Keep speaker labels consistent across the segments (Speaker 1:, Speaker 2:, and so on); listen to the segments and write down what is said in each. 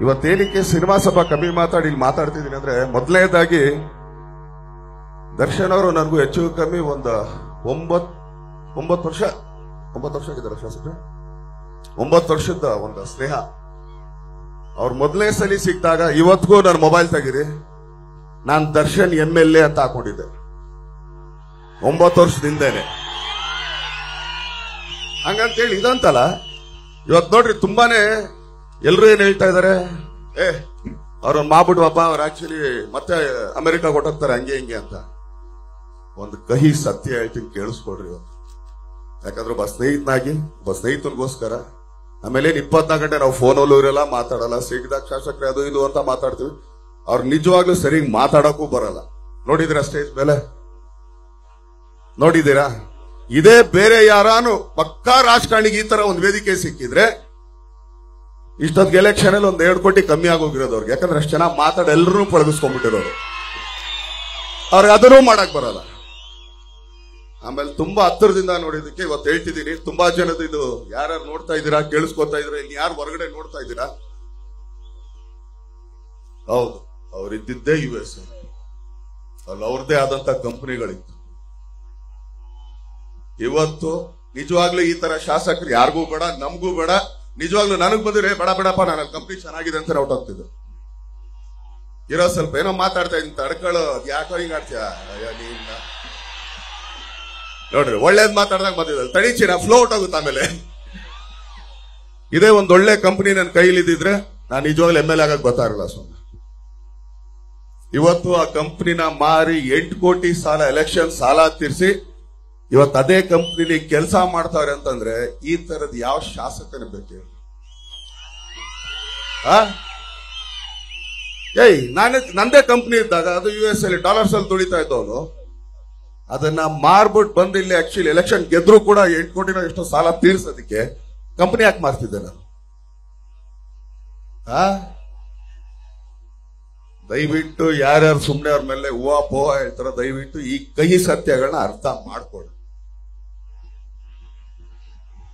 Speaker 1: ಇವತ್ತೇನಕ್ಕೆ cinema ಸಭಾ ಕಮ್ಮಿ ಮಾತಾಡಿ ಇಲ್ಲಿ ಮಾತಾಡ್ತಿದ್ದೀನಿ ಅಂದ್ರೆ, ಮೊದಲನೇದಾಗಿ ದರ್ಶನ್ ಅವರು ನನಗೂ ಹೆಚ್ಚು ಕಮ್ಮಿ ಒಂದು 9 ವರ್ಷ ಆಗಿದ್ದಾರೆ ಶಾಸಕರು. 9 ವರ್ಷದ ಒಂದು ಸ್ನೇಹ. ಅವ್ರು ಮೊದಲನೇ ಸಲ ಸಿಕ್ಕಿದಾಗ ಇವತ್ತಿಗೂ ನನ್ನ ಮೊಬೈಲ್ ತೆಗೀರಿ, ನಾನು ದರ್ಶನ್ MLA ಅಂತ ಹಾಕೊಂಡಿದ್ದೆ 9 ವರ್ಷದಿಂದೇನೆ. ಹಂಗಂತೇಳಿ ಇದಂತಲ್ಲ, ಇವತ್ತು ನೋಡ್ರಿ ತುಂಬಾನೇ ಎಲ್ರು ಏನ್ ಹೇಳ್ತಾ ಇದಾರೆ, ಅವ್ರನ್ನ ಮಾಡ್ಬಿಡ್ವಪ್ಪ, ಅವ್ರು ಆಕ್ಚುಲಿ ಮತ್ತೆ ಅಮೆರಿಕ ಕೊಟ್ಟೋಗ್ತಾರೆ ಹಂಗೆ ಹಿಂಗೆ ಅಂತ. ಒಂದು ಕಹಿ ಸತ್ಯ ಹೇಳ್ತೀನಿ, ಕೇಳಿಸ್ಕೊಡ್ರಿ. ಯಾಕಂದ್ರೆ ಒಬ್ಬ ಸ್ನೇಹಿತನಿಗೋಸ್ಕರ ಆಮೇಲೆ 24 ಗಂಟೆ ನಾವು ಫೋನಲ್ಲೂ ಇರಲ್ಲ, ಮಾತಾಡಲ್ಲ, ಸಿಗದಾಗ ಶಾಸಕರೇ ಅದು ಇದು ಅಂತ ಮಾತಾಡ್ತೀವಿ. ಅವ್ರು ನಿಜವಾಗ್ಲೂ ಸರಿ ಮಾತಾಡಕ್ಕೂ ಬರಲ್ಲ. ನೋಡಿದಿರಾ ಸ್ಟೇಜ್ ಮೇಲೆ? ನೋಡಿದೀರಾ? ಇದೇ ಬೇರೆ ಯಾರಾನು ಪಕ್ಕಾ ರಾಜಕಾರಣಿಗೆ ಈ ತರ ಒಂದು ವೇದಿಕೆ ಸಿಕ್ಕಿದ್ರೆ ಇಷ್ಟೊತ್ತಿಗೆ ಎಲೆಕ್ಷನ್ ಅಲ್ಲಿ 1-2 ಕೋಟಿ ಕಮ್ಮಿ ಆಗೋಗಿರೋದು ಅವ್ರಿಗೆ. ಯಾಕಂದ್ರೆ ಅಷ್ಟು ಚೆನ್ನಾಗಿ ಮಾತಾಡಿ ಎಲ್ಲರೂ ಪಳಗಿಸ್ಕೊಂಡ್ಬಿಟ್ಟಿರೋರು. ಅವ್ರಿಗೆ ಅದನ್ನೂ ಮಾಡಕ್ ಬರಲ್ಲ. ಆಮೇಲೆ ತುಂಬಾ ಹತ್ತಿರದಿಂದ ನೋಡಿದಕ್ಕೆ ಇವತ್ತು ಹೇಳ್ತಿದ್ದೀನಿ, ತುಂಬಾ ಜನದ ಇದು ಯಾರ್ಯಾರು ನೋಡ್ತಾ ಇದ್ದೀರಾ, ಕೇಳಿಸ್ಕೊತಾ ಇದ್ದೀರಾ, ಇಲ್ಲಿ ಯಾರು ಹೊರಗಡೆ ನೋಡ್ತಾ ಇದ್ದೀರಾ? ಹೌದು, ಅವ್ರಿದ್ದಿದ್ದೇ US ಅಲ್ಲಿ ಅವ್ರದ್ದೇ ಆದಂತ ಕಂಪನಿಗಳಿತ್ತು. ಇವತ್ತು ನಿಜವಾಗ್ಲೂ ಈ ತರ ಶಾಸಕರು ಯಾರಿಗೂ ಬೇಡ, ನಮಗೂ ಬೇಡ. ನಿಜವಾಗ್ಲೂ ನನಗ್ ಬಂದಿದ್ರೆ ಬೇಡಪ್ಪ, ನನ್ನ ಕಂಪ್ನಿ ಚೆನ್ನಾಗಿದೆ ಅಂತ ಹೊರಟೋಗ್ತಿದ್ದು. ಇರೋ ಸ್ವಲ್ಪ ಏನೋ ಮಾತಾಡ್ತಾ ಇದ್ದೀನಿ, ತಡ್ಕೊಳ್ಳೋ, ಯಾಕೋ ಹಿಂಗ ಆಡ್ತೀಯ ನೋಡ್ರಿ. ಒಳ್ಳೇದ್ ಮಾತಾಡ್ದಾಗ ಬಂದಿದ್ದ ತಡೀಚಿನ ಫ್ಲೋ ಔಟ್ ಆಗುತ್ತೆ. ಆಮೇಲೆ ಇದೇ ಒಂದ್ ಒಳ್ಳೆ ಕಂಪನಿ ನನ್ನ ಕೈಲಿ ಇದ್ದಿದ್ರೆ ನಾನು ನಿಜವಾಗ್ಲೂ MLA ಆಗಕ್ ಬರ್ತಾ ಇರಲ್ಲ. ಸ್ವಾಮಿ, ಇವತ್ತು ಆ ಕಂಪನಿನ ಮಾರಿ 8 ಕೋಟಿ ಸಾಲ, ಎಲೆಕ್ಷನ್ ಸಾಲ ತೀರಿಸಿ ಇವತ್ತು ಅದೇ ಕಂಪ್ನಿಲಿ ಕೆಲಸ ಮಾಡ್ತಾವ್ರೆ ಅಂತಂದ್ರೆ ಈ ತರದ ಯಾವ ಶಾಸಕನ ಬೇಕು? ನಂದೇ ಕಂಪ್ನಿ ಇದ್ದಾಗ ಅದು US ಅಲ್ಲಿ ಡಾಲರ್ಸ್ ಅಲ್ಲಿ ದುಡಿತಾ ಇದ್ದವನು ಅದನ್ನ ಮಾರ್ಬಿಟ್ಟು ಬಂದು ಇಲ್ಲಿ ಆಕ್ಚುಲಿ ಎಲೆಕ್ಷನ್ ಗೆದ್ರು ಕೂಡ 8 ಕೋಟಿನ ಎಷ್ಟೋ ಸಾಲ ತೀರ್ಸೋದಕ್ಕೆ ಕಂಪನಿ ಯಾಕೆ ಮಾರ್ತಿದ್ದೆ ನಾನು? ದಯವಿಟ್ಟು ಯಾರ್ಯಾರು ಸುಮ್ನೆ ಅವ್ರ ಮೇಲೆ ಹೂವಾ ಪೋಹ ಹೇಳ್ತಾರ, ದಯವಿಟ್ಟು ಈ ಕಹಿ ಸತ್ಯಗಳನ್ನ ಅರ್ಥ ಮಾಡ್ಕೊಳ್ಳಿ.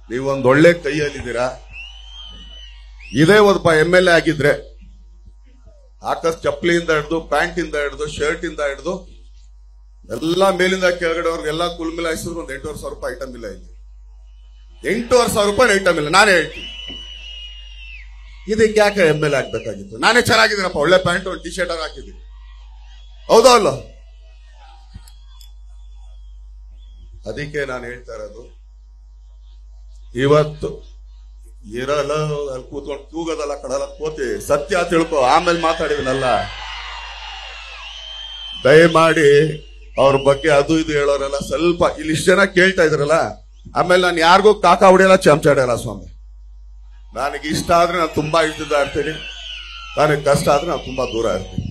Speaker 1: ನೀವೊಂದು ಒಳ್ಳೆ ಕೈಯಲ್ಲಿದ್ದೀರಾ. ಇದೇ ಒಬ್ಬ MLA ಆಗಿದ್ರೆ ಆಕಾಶ್ ಚಪ್ಪಲಿಯಿಂದ ಹಿಡಿದು, ಪ್ಯಾಂಟ್ ಇಂದ ಹಿಡಿದು, ಶರ್ಟ್ ಇಂದ ಹಿಡಿದು ಎಲ್ಲಾ ಮೇಲಿಂದ ಕೆಳಗಡೆ ಅವ್ರಿಗೆಲ್ಲ ಕುಲ್ ಮಿಲಾಯಿಸಿದ್ರು ಒಂದು 8,500 ರೂಪಾಯಿ ಐಟಮ್ ಇಲ್ಲ. ಇಲ್ಲಿ 8,500 ರೂಪಾಯಿ ಐಟಮ್ ಇಲ್ಲ. ನಾನೇ ಹೇಳ್ತೀನಿ, ಇದಕ್ಕೆ ಯಾಕೆ MLA ಆಗ್ಬೇಕಾಗಿತ್ತು? ನಾನೇ ಚೆನ್ನಾಗಿದ್ದೀನಪ್ಪ, ಒಳ್ಳೆ ಪ್ಯಾಂಟ್ ಒಂದು T-ಶರ್ಟ್ ಆಗಿ ಹಾಕಿದ್ದೀನಿ, ಹೌದಾ ಅಲ್ಲ? ಅದಕ್ಕೆ ನಾನು ಹೇಳ್ತಾ ಇರೋದು, ಇವತ್ತು ಇರಲ್ಲ ಅಲ್ಲಿ ಕೂತ್ಕೊಂಡು ತೂಗದಲ್ಲ, ಕಡಲ ಕೋತಿ ಸತ್ಯ ತಿಳ್ಕೊ, ಆಮೇಲೆ ಮಾತಾಡಿವನಲ್ಲ. ದಯಮಾಡಿ ಅವ್ರ ಬಗ್ಗೆ ಅದು ಇದು ಹೇಳೋರೆಲ್ಲ ಸ್ವಲ್ಪ ಇಲ್ಲಿ ಇಷ್ಟು ಜನ ಕೇಳ್ತಾ ಇದ್ರಲ್ಲ, ಆಮೇಲೆ ನಾನು ಯಾರಿಗೂ ಕಾಕ ಹೊಡೆಯಲ್ಲ, ಚಮಚ ಹೊಡೆಯಲ್ಲ. ಸ್ವಾಮಿ, ನನಗೆ ಇಷ್ಟ ಆದ್ರೆ ನಾನು ತುಂಬಾ ಇಷ್ಟದ ಇರ್ತೀನಿ, ನನಗೆ ಕಷ್ಟ ಆದ್ರೆ ನಾನು ತುಂಬಾ ದೂರ ಇರ್ತೀನಿ.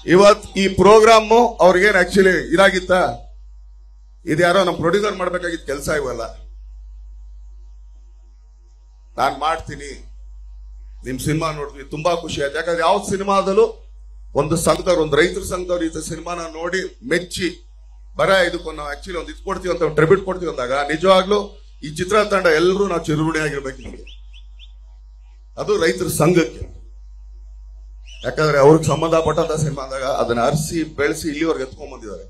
Speaker 1: ಇವತ್ತು ಈ ಪ್ರೋಗ್ರಾಮು ಅವ್ರಿಗೇನು ಆಕ್ಚುಲಿ ಇದಾಗಿತ್ತ, ಇದು ಯಾರೋ ನಮ್ಮ ಪ್ರೊಡ್ಯೂಸರ್ ಮಾಡ್ಬೇಕಾಗಿದ್ದ ಕೆಲಸ ಇವಲ್ಲ. ನಾನ್ ಮಾಡ್ತೀನಿ, ನಿಮ್ ಸಿನಿಮಾ ನೋಡ್ತೀನಿ, ತುಂಬಾ ಖುಷಿ ಆಯ್ತು. ಯಾಕಂದ್ರೆ ಯಾವ ಸಿನಿಮಾದಲ್ಲೂ ಒಂದು ಸಂಘದವ್ರು, ಒಂದು ರೈತರ ಸಂಘದವ್ರು ಈ ಸಿನಿಮಾನ ನೋಡಿ ಮೆಚ್ಚಿ ಇದಕ್ಕೊಂದು ನಾವು ಆಕ್ಚುಲಿ ಒಂದು ಇದು ಕೊಡ್ತೀವಿ ಅಂತ, ಟ್ರಿಬ್ಯೂಟ್ ಕೊಡ್ತೀವಿ ಅಂದಾಗ ನಿಜವಾಗ್ಲೂ ಈ ಚಿತ್ರತಂಡ ಎಲ್ಲರೂ ನಾವು ಚಿರುಗುಣಿಯಾಗಿರ್ಬೇಕು. ಅದು ರೈತರ ಸಂಘಕ್ಕೆ. ಯಾಕಂದ್ರೆ ಅವ್ರಿಗೆ ಸಂಬಂಧಪಟ್ಟಂತ ಸಿನಿಮಾ ಅಂದಾಗ ಅದನ್ನ ಅರಿಸಿ ಬೆಳೆಸಿ ಇಲ್ಲಿವರೆಗೆ ಎತ್ಕೊಂಡ್ ಬಂದಿದ್ದಾರೆ.